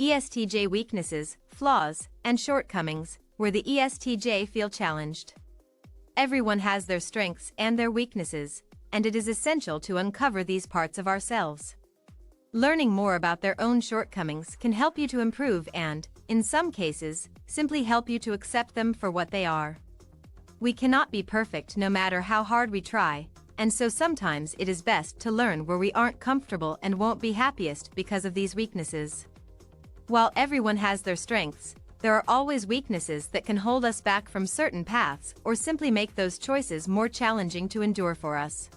ESTJ weaknesses, flaws, and shortcomings, where the ESTJ feel challenged. Everyone has their strengths and their weaknesses, and it is essential to uncover these parts of ourselves. Learning more about their own shortcomings can help you to improve and, in some cases, simply help you to accept them for what they are. We cannot be perfect no matter how hard we try, and so sometimes it is best to learn where we aren't comfortable and won't be happiest because of these weaknesses. While everyone has their strengths, there are always weaknesses that can hold us back from certain paths or simply make those choices more challenging to endure for us.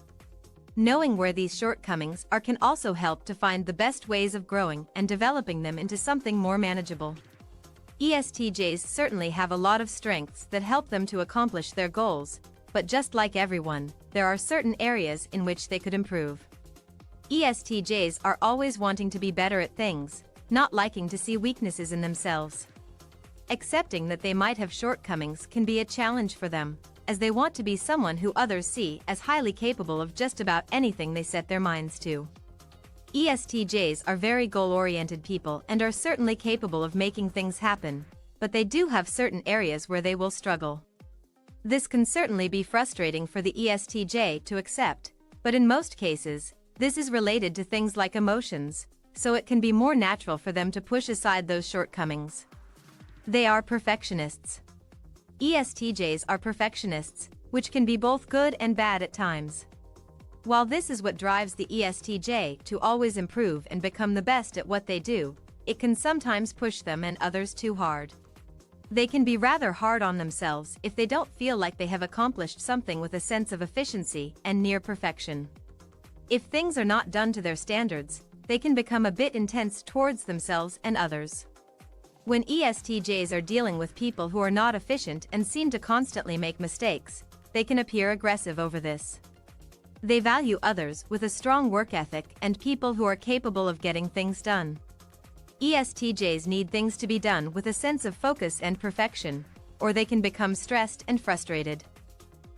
Knowing where these shortcomings are can also help to find the best ways of growing and developing them into something more manageable. ESTJs certainly have a lot of strengths that help them to accomplish their goals, but just like everyone, there are certain areas in which they could improve. ESTJs are always wanting to be better at things, not liking to see weaknesses in themselves. Accepting that they might have shortcomings can be a challenge for them, as they want to be someone who others see as highly capable of just about anything they set their minds to. ESTJs are very goal-oriented people and are certainly capable of making things happen, but they do have certain areas where they will struggle. This can certainly be frustrating for the ESTJ to accept, but in most cases, this is related to things like emotions, so it can be more natural for them to push aside those shortcomings. They are perfectionists. ESTJs are perfectionists, which can be both good and bad at times. While this is what drives the ESTJ to always improve and become the best at what they do, it can sometimes push them and others too hard. They can be rather hard on themselves if they don't feel like they have accomplished something with a sense of efficiency and near perfection. If things are not done to their standards, they can become a bit intense towards themselves and others. When ESTJs are dealing with people who are not efficient and seem to constantly make mistakes, they can appear aggressive over this. They value others with a strong work ethic and people who are capable of getting things done. ESTJs need things to be done with a sense of focus and perfection, or they can become stressed and frustrated.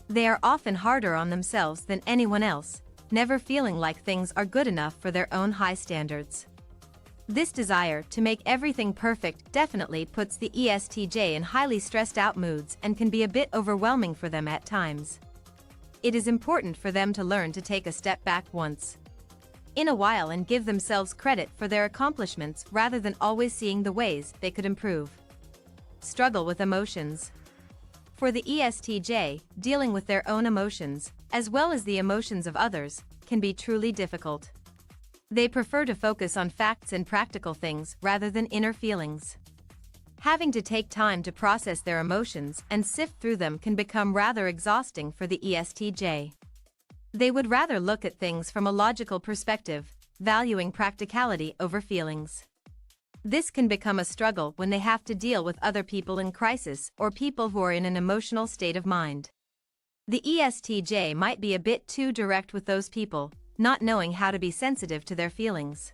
They are often harder on themselves than anyone else, never feeling like things are good enough for their own high standards. This desire to make everything perfect definitely puts the ESTJ in highly stressed out moods and can be a bit overwhelming for them at times. It is important for them to learn to take a step back once in a while and give themselves credit for their accomplishments rather than always seeing the ways they could improve. Struggle with emotions. For the ESTJ, dealing with their own emotions, as well as the emotions of others, can be truly difficult. They prefer to focus on facts and practical things rather than inner feelings. Having to take time to process their emotions and sift through them can become rather exhausting for the ESTJ. They would rather look at things from a logical perspective, valuing practicality over feelings. This can become a struggle when they have to deal with other people in crisis or people who are in an emotional state of mind. The ESTJ might be a bit too direct with those people, not knowing how to be sensitive to their feelings.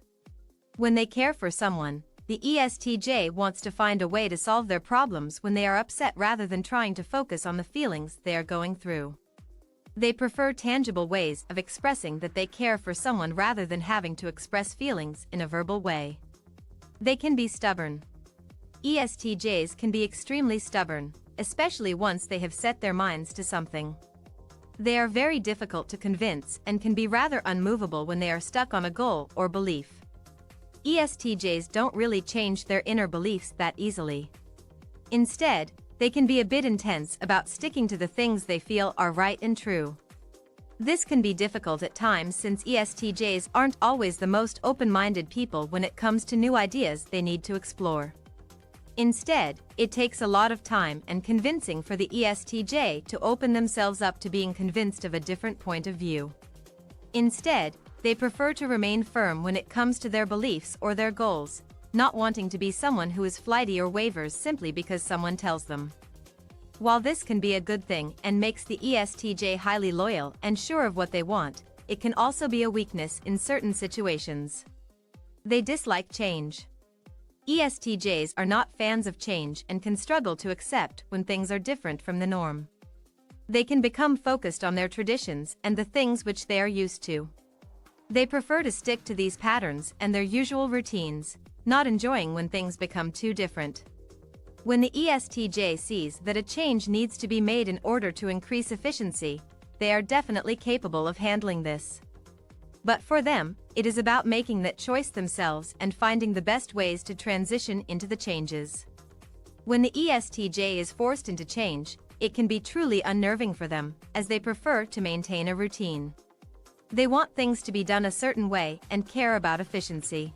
When they care for someone, the ESTJ wants to find a way to solve their problems when they are upset rather than trying to focus on the feelings they are going through. They prefer tangible ways of expressing that they care for someone rather than having to express feelings in a verbal way. They can be stubborn. ESTJs can be extremely stubborn, especially once they have set their minds to something. They are very difficult to convince and can be rather unmovable when they are stuck on a goal or belief. ESTJs don't really change their inner beliefs that easily. Instead, they can be a bit intense about sticking to the things they feel are right and true. This can be difficult at times since ESTJs aren't always the most open-minded people when it comes to new ideas they need to explore. Instead, it takes a lot of time and convincing for the ESTJ to open themselves up to being convinced of a different point of view. Instead, they prefer to remain firm when it comes to their beliefs or their goals, not wanting to be someone who is flighty or wavers simply because someone tells them. While this can be a good thing and makes the ESTJ highly loyal and sure of what they want, it can also be a weakness in certain situations. They dislike change. ESTJs are not fans of change and can struggle to accept when things are different from the norm. They can become focused on their traditions and the things which they are used to. They prefer to stick to these patterns and their usual routines, not enjoying when things become too different. When the ESTJ sees that a change needs to be made in order to increase efficiency, they are definitely capable of handling this. But for them, it is about making that choice themselves and finding the best ways to transition into the changes. When the ESTJ is forced into change, it can be truly unnerving for them, as they prefer to maintain a routine. They want things to be done a certain way and care about efficiency.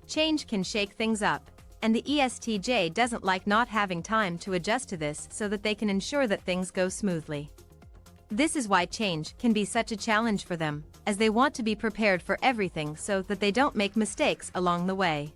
Change can shake things up, and the ESTJ doesn't like not having time to adjust to this so that they can ensure that things go smoothly. This is why change can be such a challenge for them, as they want to be prepared for everything so that they don't make mistakes along the way.